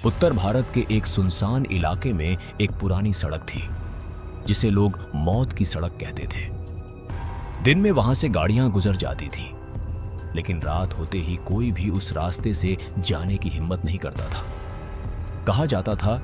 उत्तर भारत के एक सुनसान इलाके में एक पुरानी सड़क थी जिसे लोग मौत की सड़क कहते थे। दिन में वहां से गाड़ियां गुजर जाती थीं, लेकिन रात होते ही कोई भी उस रास्ते से जाने की हिम्मत नहीं करता था। कहा जाता था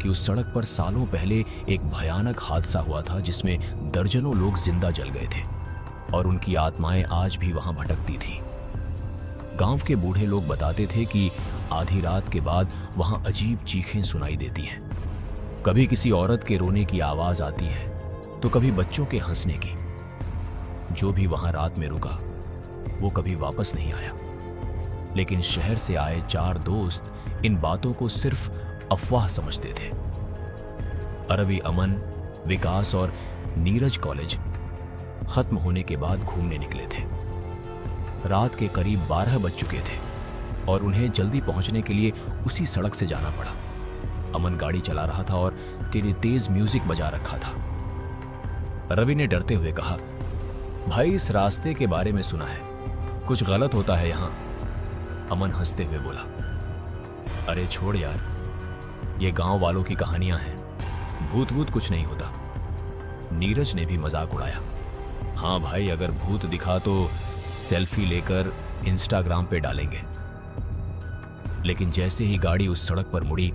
कि उस सड़क पर सालों पहले एक भयानक हादसा हुआ था जिसमें दर्जनों लोग जिंदा जल गए थे और उनकी आत्माएं आज भी वहां भटकती थीं। गांव के बूढ़े लोग बताते थे कि आधी रात के बाद वहां अजीब चीखें सुनाई देती हैं। कभी किसी औरत के रोने की आवाज आती है तो कभी बच्चों के हंसने की। जो भी वहां रात में रुका वो कभी वापस नहीं आया, लेकिन शहर से आए 4 दोस्त इन बातों को सिर्फ अफवाह समझते थे। अरवी, अमन, विकास और नीरज कॉलेज खत्म होने के बाद घूमने निकले थे। रात के करीब 12 बज चुके थे और उन्हें जल्दी पहुंचने के लिए उसी सड़क से जाना पड़ा। अमन गाड़ी चला रहा था और तेज म्यूजिक बजा रखा था। रवि ने डरते हुए कहा, भाई इस रास्ते के बारे में सुना है, कुछ गलत होता है यहां। अमन हंसते हुए बोला, अरे छोड़ यार, ये गांव वालों की कहानियां हैं, भूत वूत कुछ नहीं होता। नीरज ने भी मजाक उड़ाया, हाँ भाई अगर भूत दिखा तो सेल्फी लेकर इंस्टाग्राम पे डालेंगे। लेकिन जैसे ही गाड़ी उस सड़क पर मुड़ी,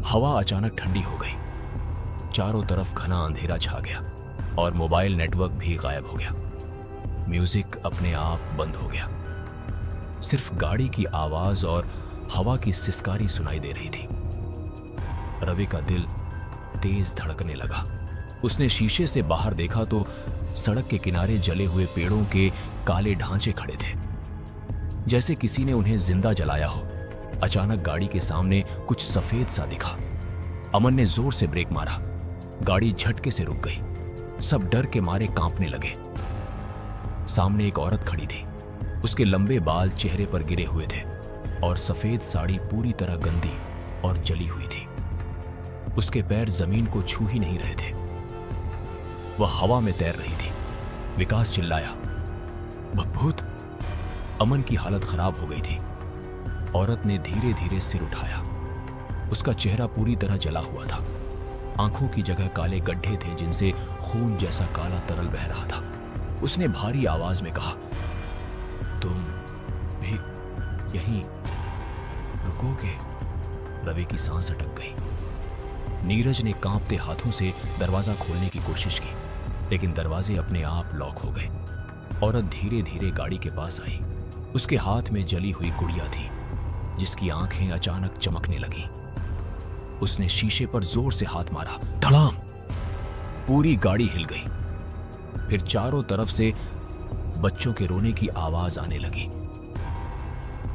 हवा अचानक ठंडी हो गई। चारों तरफ घना अंधेरा छा गया और मोबाइल नेटवर्क भी गायब हो गया। म्यूजिक अपने आप बंद हो गया। सिर्फ गाड़ी की आवाज और हवा की सिसकारी सुनाई दे रही थी। रवि का दिल तेज धड़कने लगा। उसने शीशे से बाहर देखा तो सड़क के किनारे जले हुए पेड़ों के काले ढांचे खड़े थे, जैसे किसी ने उन्हें जिंदा जलाया हो। अचानक गाड़ी के सामने कुछ सफेद सा दिखा। अमन ने जोर से ब्रेक मारा। गाड़ी झटके से रुक गई। सब डर के मारे कांपने लगे। सामने एक औरत खड़ी थी। उसके लंबे बाल चेहरे पर गिरे हुए थे और सफेद साड़ी पूरी तरह गंदी और जली हुई थी। उसके पैर जमीन को छू ही नहीं रहे थे, वह हवा में तैर रही थी। विकास चिल्लाया, भूत! अमन की हालत खराब हो गई थी। औरत ने धीरे धीरे सिर उठाया। उसका चेहरा पूरी तरह जला हुआ था। आंखों की जगह काले गड्ढे थे जिनसे खून जैसा काला तरल बह रहा था। उसने भारी आवाज में कहा, तुम भी यहीं रुकोगे? रवि की सांस अटक गई। नीरज ने कांपते हाथों से दरवाजा खोलने की कोशिश की, लेकिन दरवाजे अपने आप लॉक हो गए। औरत धीरे धीरे गाड़ी के पास आई। उसके हाथ में जली हुई गुड़िया थी जिसकी आंखें अचानक चमकने लगीं। उसने शीशे पर जोर से हाथ मारा, धड़ाम! पूरी गाड़ी हिल गई। फिर चारों तरफ से बच्चों के रोने की आवाज आने लगी।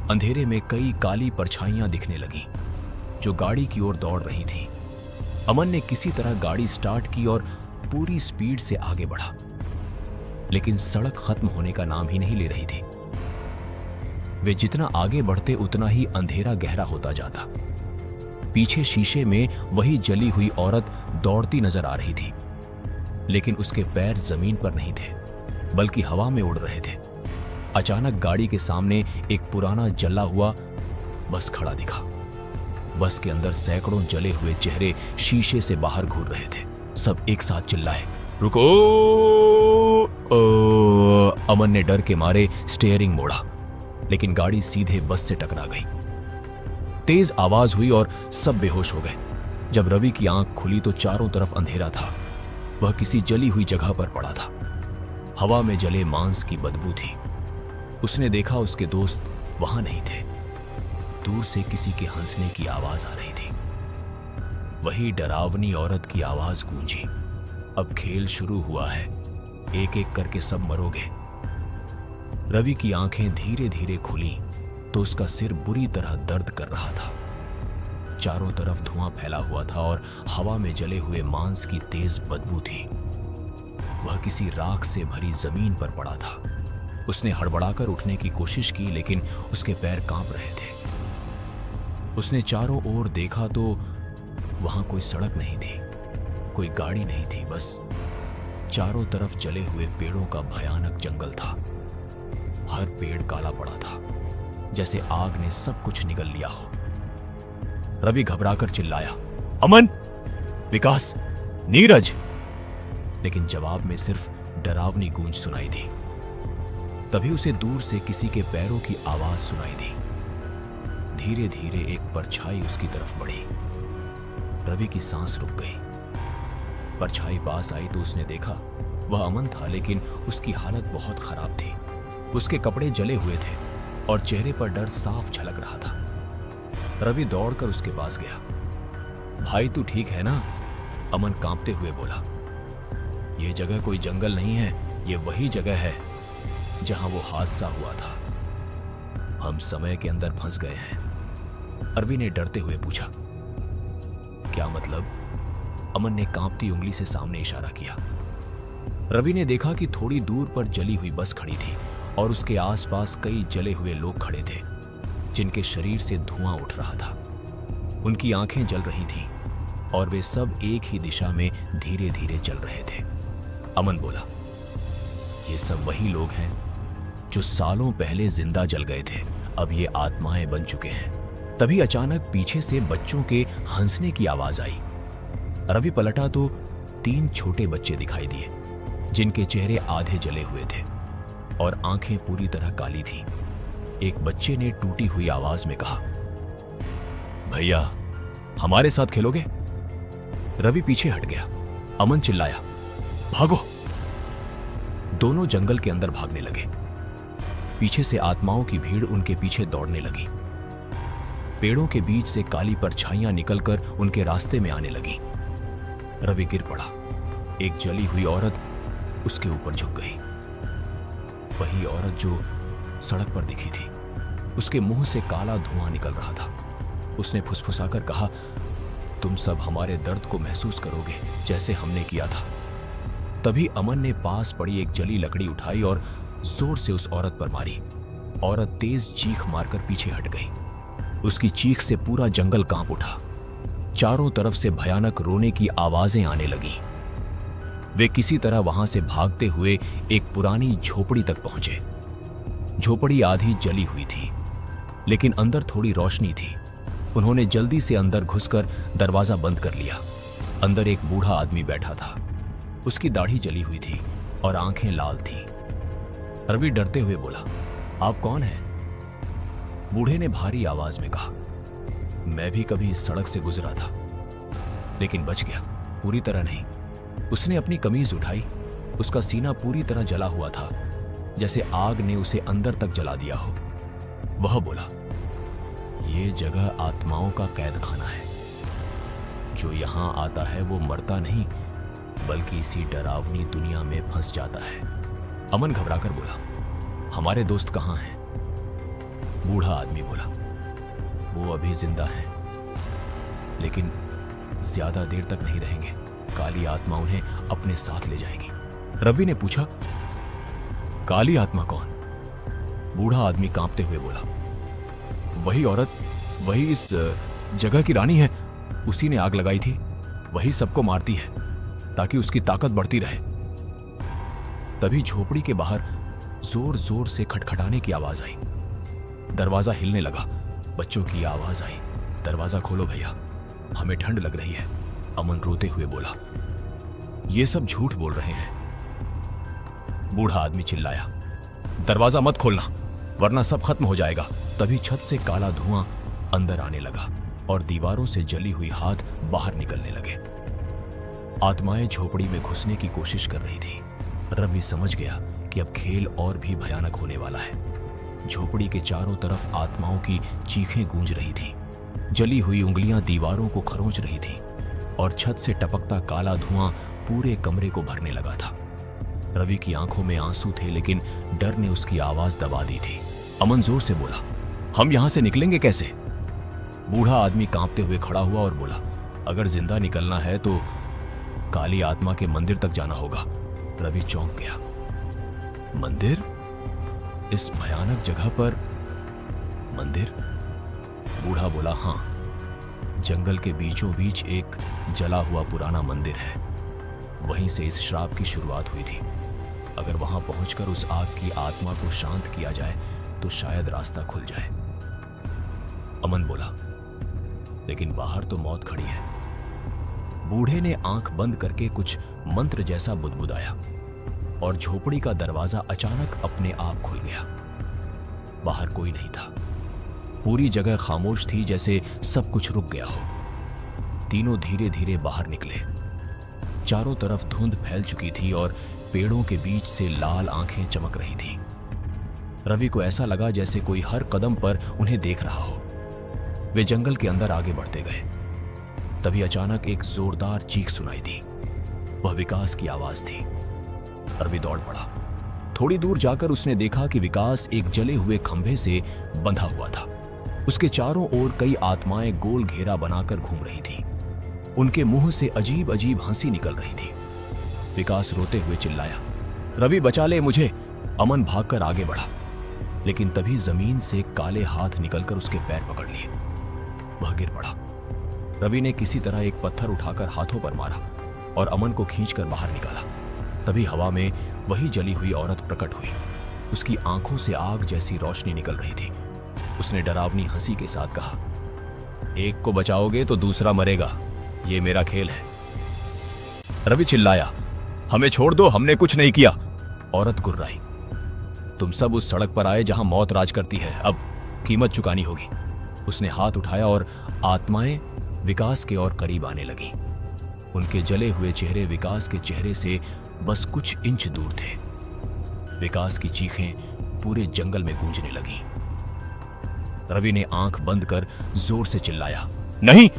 अंधेरे में कई काली परछाइयां दिखने लगीं जो गाड़ी की ओर दौड़ रही थीं। अमन ने किसी तरह गाड़ी स्टार्ट की और पूरी स्पीड से आगे बढ़ा, लेकिन सड़क खत्म होने का नाम ही नहीं ले रही थी। वे जितना आगे बढ़ते उतना ही अंधेरा गहरा होता जाता। पीछे शीशे में वही जली हुई औरत दौड़ती नजर आ रही थी, लेकिन उसके पैर जमीन पर नहीं थे बल्कि हवा में उड़ रहे थे। अचानक गाड़ी के सामने एक पुराना जला हुआ बस खड़ा दिखा। बस के अंदर सैकड़ों जले हुए चेहरे शीशे से बाहर घूर रहे थे। सब एक साथ चिल्लाए, रुको! अमन ने डर के मारे स्टीयरिंग मोड़ा, लेकिन गाड़ी सीधे बस से टकरा गई। तेज आवाज हुई और सब बेहोश हो गए। जब रवि की आंख खुली तो चारों तरफ अंधेरा था। वह किसी जली हुई जगह पर पड़ा था। हवा में जले मांस की बदबू थी। उसने देखा उसके दोस्त वहां नहीं थे। दूर से किसी के हंसने की आवाज आ रही थी। वही डरावनी औरत की आवाज गूंजी, अब खेल शुरू हुआ है, एक एक करके सब मरोगे। रवि की आंखें धीरे धीरे खुली तो उसका सिर बुरी तरह दर्द कर रहा था। चारों तरफ धुआं फैला हुआ था और हवा में जले हुए मांस की तेज बदबू थी। वह किसी राख से भरी जमीन पर पड़ा था। उसने हड़बड़ाकर उठने की कोशिश की, लेकिन उसके पैर कांप रहे थे। उसने चारों ओर देखा तो वहां कोई सड़क नहीं थी, कोई गाड़ी नहीं थी, बस चारों तरफ जले हुए पेड़ों का भयानक जंगल था। हर पेड़ काला पड़ा था, जैसे आग ने सब कुछ निगल लिया हो। रवि घबराकर चिल्लाया, अमन, विकास, नीरज। लेकिन जवाब में सिर्फ डरावनी गूंज सुनाई दी। तभी उसे दूर से किसी के पैरों की आवाज सुनाई दी। धीरे धीरे एक परछाई उसकी तरफ बढ़ी। रवि की सांस रुक गई। परछाई पास आई तो उसने देखा वह अमन था, लेकिन उसकी हालत बहुत खराब थी। उसके कपड़े जले हुए थे और चेहरे पर डर साफ झलक रहा था। रवि दौड़कर उसके पास गया। भाई तू ठीक है ना? अमन कांपते हुए बोला। यह जगह कोई जंगल नहीं है, ये वही जगह है जहां वो हादसा हुआ था। हम समय के अंदर फंस गए हैं। रवि ने डरते हुए पूछा। क्या मतलब? अमन ने कांपती उंगली से सामने इशारा किया। रवि ने देखा कि थोड़ी दूर पर जली हुई बस खड़ी थी और उसके आसपास कई जले हुए लोग खड़े थे जिनके शरीर से धुआं उठ रहा था। उनकी आंखें जल रही थीं और वे सब एक ही दिशा में धीरे धीरे चल रहे थे। अमन बोला, ये सब वही लोग हैं जो सालों पहले जिंदा जल गए थे, अब ये आत्माएं बन चुके हैं। तभी अचानक पीछे से बच्चों के हंसने की आवाज आई। रवि पलटा तो 3 छोटे बच्चे दिखाई दिए जिनके चेहरे आधे जले हुए थे और आंखें पूरी तरह काली थीं। एक बच्चे ने टूटी हुई आवाज में कहा, भैया हमारे साथ खेलोगे? रवि पीछे हट गया। अमन चिल्लाया, भागो! दोनों जंगल के अंदर भागने लगे। पीछे से आत्माओं की भीड़ उनके पीछे दौड़ने लगी। पेड़ों के बीच से काली परछाइयां निकलकर उनके रास्ते में आने लगी। रवि गिर पड़ा। एक जली हुई औरत उसके ऊपर झुक गई। वही औरत जो सड़क पर दिखी थी। उसके मुंह से काला धुआं निकल रहा था। उसने फुसफुसाकर कहा, तुम सब हमारे दर्द को महसूस करोगे जैसे हमने किया था। तभी अमन ने पास पड़ी एक जली लकड़ी उठाई और जोर से उस औरत पर मारी। औरत तेज चीख मारकर पीछे हट गई। उसकी चीख से पूरा जंगल कांप उठा। चारों तरफ से भयानक रोने की आवाजें आने लगीं। वे किसी तरह वहां से भागते हुए एक पुरानी झोपड़ी तक पहुंचे। झोपड़ी आधी जली हुई थी, लेकिन अंदर थोड़ी रोशनी थी। उन्होंने जल्दी से अंदर घुसकर दरवाजा बंद कर लिया। अंदर एक बूढ़ा आदमी बैठा था। उसकी दाढ़ी जली हुई थी और आंखें लाल थीं। रवि डरते हुए बोला, आप कौन हैं? बूढ़े ने भारी आवाज में कहा, मैं भी कभी इस सड़क से गुजरा था, लेकिन बच गया, पूरी तरह नहीं। उसने अपनी कमीज उठाई। उसका सीना पूरी तरह जला हुआ था, जैसे आग ने उसे अंदर तक जला दिया हो। वह बोला, ये जगह आत्माओं का कैद खाना है। जो यहां आता है वो मरता नहीं, बल्कि इसी डरावनी दुनिया में फंस जाता है। अमन घबराकर बोला, हमारे दोस्त कहां हैं? बूढ़ा आदमी बोला, वो अभी जिंदा हैं, लेकिन ज्यादा देर तक नहीं रहेंगे। काली आत्मा उन्हें अपने साथ ले जाएगी। रवि ने पूछा, काली आत्मा कौन? बूढ़ा आदमी कांपते हुए बोला, वही औरत, वही इस जगह की रानी है। उसी ने आग लगाई थी। वही सबको मारती है ताकि उसकी ताकत बढ़ती रहे। तभी झोपड़ी के बाहर जोर जोर से खटखटाने की आवाज आई। दरवाजा हिलने लगा। बच्चों की आवाज आई, दरवाजा खोलो भैया, हमें ठंड लग रही है। अमन रोते हुए बोला, ये सब झूठ बोल रहे हैं। बूढ़ा आदमी चिल्लाया, दरवाजा मत खोलना वरना सब खत्म हो जाएगा। तभी छत से काला धुआं अंदर आने लगा और दीवारों से जली हुई हाथ बाहर निकलने लगे। आत्माएं झोपड़ी में घुसने की कोशिश कर रही थी। रवि समझ गया कि अब खेल और भी भयानक होने वाला है। झोपड़ी के चारों तरफ आत्माओं की चीखें गूंज रही थीं। जली हुई उंगलियां दीवारों को खरोंच रही थीं और छत से टपकता काला धुआं पूरे कमरे को भरने लगा था। रवि की आंखों में आंसू थे, लेकिन डर ने उसकी आवाज दबा दी थी। अमन जोर से बोला, हम यहां से निकलेंगे कैसे? बूढ़ा आदमी कांपते हुए खड़ा हुआ और बोला, अगर जिंदा निकलना है तो काली आत्मा के मंदिर तक जाना होगा। रवि चौंक गया। मंदिर? इस भयानक जगह पर मंदिर? बूढ़ा बोला, हां, जंगल के बीचों बीच एक जला हुआ पुराना मंदिर है। वहीं से इस श्राप की शुरुआत हुई थी। अगर वहां पहुंचकर उस आग की आत्मा को शांत किया जाए तो शायद रास्ता खुल जाए। अमन बोला, लेकिन बाहर तो मौत खड़ी है। बूढ़े ने आंख बंद करके कुछ मंत्र जैसा बुदबुदाया और झोपड़ी का दरवाजा अचानक अपने आप खुल गया। बाहर कोई नहीं था। पूरी जगह खामोश थी, जैसे सब कुछ रुक गया हो। तीनों धीरे धीरे बाहर निकले। चारों तरफ धुंध फैल चुकी थी और पेड़ों के बीच से लाल आंखें चमक रही थीं। रवि को ऐसा लगा जैसे कोई हर कदम पर उन्हें देख रहा हो। वे जंगल के अंदर आगे बढ़ते गए। तभी अचानक एक जोरदार चीख सुनाई दी। वह विकास की आवाज थी। रवि दौड़ पड़ा। थोड़ी दूर जाकर उसने देखा कि विकास एक जले हुए खंभे से बंधा हुआ था। उसके चारों ओर कई आत्माएं गोल घेरा बनाकर घूम रही थीं। उनके मुंह से अजीब अजीब हंसी निकल रही थी। विकास रोते हुए चिल्लाया, रवि बचा ले मुझे। अमन भागकर आगे बढ़ा, लेकिन तभी जमीन से काले हाथ निकलकर उसके पैर पकड़ लिए। वह गिर पड़ा। रवि ने किसी तरह एक पत्थर उठाकर हाथों पर मारा और अमन को खींचकर बाहर निकाला। तभी हवा में वही जली हुई औरत प्रकट हुई। उसकी आंखों से आग जैसी रोशनी निकल रही थी। उसने डरावनी हंसी के साथ कहा, एक को बचाओगे तो दूसरा मरेगा, ये मेरा खेल है। रवि चिल्लाया, हमें छोड़ दो, हमने कुछ नहीं किया। औरत गुर्राई, तुम सब उस सड़क पर आए जहां मौत राज करती है, अब कीमत चुकानी होगी। उसने हाथ उठाया और आत्माएं विकास के और करीब आने लगीं। उनके जले हुए चेहरे विकास के चेहरे से बस कुछ इंच दूर थे। विकास की चीखें पूरे जंगल में गूंजने लगीं। रवि ने आंख बंद कर जोर से चिल्लाया, नहीं।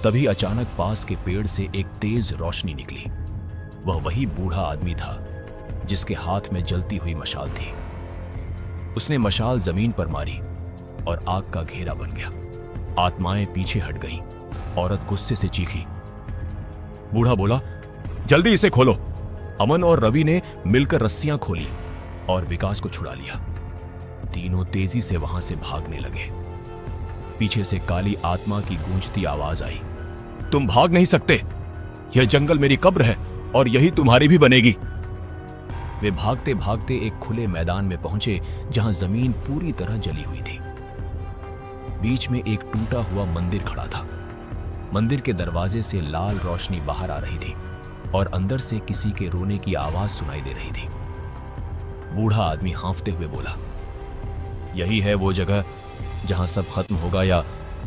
तभी अचानक पास के पेड़ से एक तेज रोशनी निकली। वह वही बूढ़ा आदमी था जिसके हाथ में जलती हुई मशाल थी। उसने मशाल जमीन पर मारी और आग का घेरा बन गया। आत्माएं पीछे हट गईं। औरत गुस्से से चीखी। बूढ़ा बोला, जल्दी इसे खोलो। अमन और रवि ने मिलकर रस्सियां खोली और विकास को छुड़ा लिया। तीनों तेजी से वहां से भागने लगे। पीछे से काली आत्मा की गूंजती आवाज आई, तुम भाग नहीं सकते, यह जंगल मेरी कब्र है और यही तुम्हारी भी बनेगी। वे भागते भागते एक खुले मैदान में पहुंचे जहां जमीन पूरी तरह जली हुई थी। बीच में एक टूटा हुआ मंदिर खड़ा था। मंदिर के दरवाजे से लाल रोशनी बाहर आ रही थी और अंदर से किसी के रोने की आवाज सुनाई दे रही थी। बूढ़ा आदमी हांफते हुए बोला, यही है वो जगह जहां सब खत्म होगा या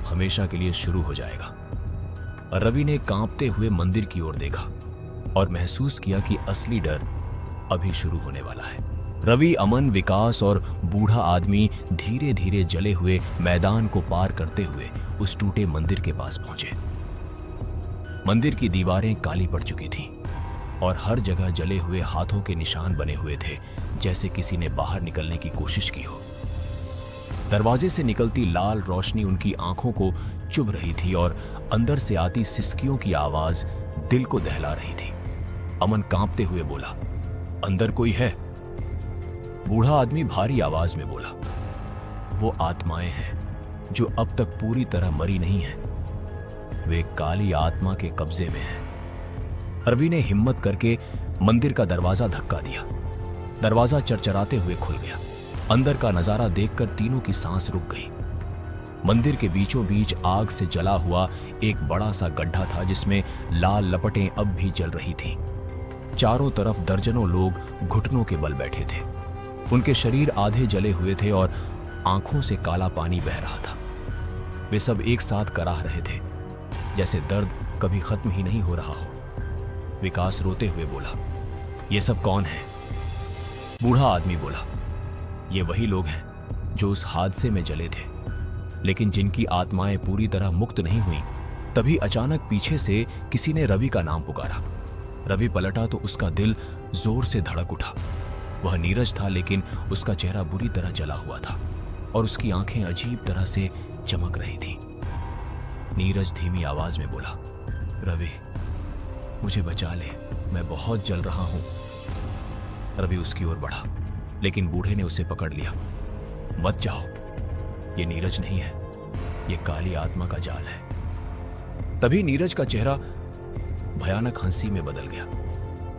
हमेशा के लिए शुरू हो जाएगा। रवि ने कांपते हुए मंदिर की ओर देखा और महसूस किया कि असली डर अभी शुरू होने वाला है। रवि, अमन, विकास और बूढ़ा आदमी धीरे धीरे जले हुए मैदान को पार करते हुए उस टूटे मंदिर के पास पहुंचे। मंदिर की दीवारें काली पड़ चुकी थीं और हर जगह जले हुए हाथों के निशान बने हुए थे, जैसे किसी ने बाहर निकलने की कोशिश की हो। दरवाजे से निकलती लाल रोशनी उनकी आंखों को चुभ रही थी और अंदर से आती सिसकियों की आवाज दिल को दहला रही थी। अमन कांपते हुए बोला, अंदर कोई है? बूढ़ा आदमी भारी आवाज में बोला, वो आत्माएं हैं जो अब तक पूरी तरह मरी नहीं हैं। वे काली आत्मा के कब्जे में हैं। रवि ने हिम्मत करके मंदिर का दरवाजा धक्का दिया। दरवाजा चरचराते हुए खुल गया। अंदर का नजारा देखकर तीनों की सांस रुक गई। मंदिर के बीचों बीच आग से जला हुआ एक बड़ा सा गड्ढा था जिसमें लाल लपटें अब भी जल रही थीं। चारों तरफ दर्जनों लोग घुटनों के बल बैठे थे। उनके शरीर आधे जले हुए थे और आंखों से काला पानी बह रहा था। वे सब एक साथ कराह रहे थे, जैसे दर्द कभी खत्म ही नहीं हो रहा हो। विकास रोते हुए बोला, ये सब कौन है? बूढ़ा आदमी बोला, ये वही लोग हैं जो उस हादसे में जले थे, लेकिन जिनकी आत्माएं पूरी तरह मुक्त नहीं हुई। तभी अचानक पीछे से किसी ने रवि का नाम पुकारा। रवि पलटा तो उसका दिल जोर से धड़क उठा। वह नीरज था, लेकिन उसका चेहरा बुरी तरह जला हुआ था और उसकी आंखें अजीब तरह से चमक रही थीं। नीरज धीमी आवाज में बोला, रवि मुझे बचा ले, मैं बहुत जल रहा हूं। रवि उसकी ओर बढ़ा, लेकिन बूढ़े ने उसे पकड़ लिया। मत जाओ, ये नीरज नहीं है, ये काली आत्मा का जाल है। तभी नीरज का चेहरा भयानक हंसी में बदल गया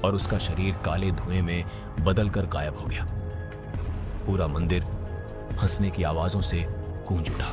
और उसका शरीर काले धुएं में बदलकर गायब हो गया। पूरा मंदिर हंसने की आवाजों से गूंज उठा।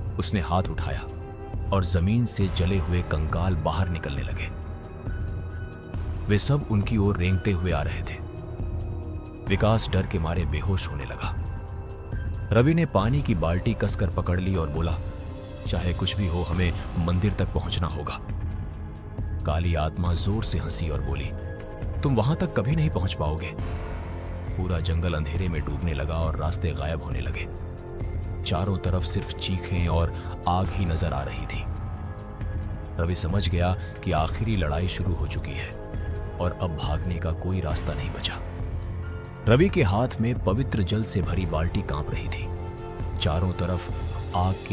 उसने हाथ उठाया और जमीन से जले हुए कंकाल बाहर निकलने लगे। वे सब उनकी ओर रेंगते हुए आ रहे थे। विकास डर के मारे बेहोश होने लगा। रवि ने पानी की बाल्टी कसकर पकड़ ली और बोला, चाहे कुछ भी हो, हमें मंदिर तक पहुंचना होगा। काली आत्मा जोर से हंसी और बोली, तुम वहां तक कभी नहीं पहुंच पाओगे। पूरा जंगल अंधेरे में डूबने लगा और रास्ते गायब होने लगे। चारों तरफ सिर्फ चीखें और आग ही नजर आ रही थी। रवि समझ गया कि आखिरी लड़ाई शुरू हो चुकी है और अब भागने का कोई रास्ता नहीं बचा। रवि के हाथ में पवित्र जल से भरी बाल्टी कांप रही थी। चारों तरफ आग की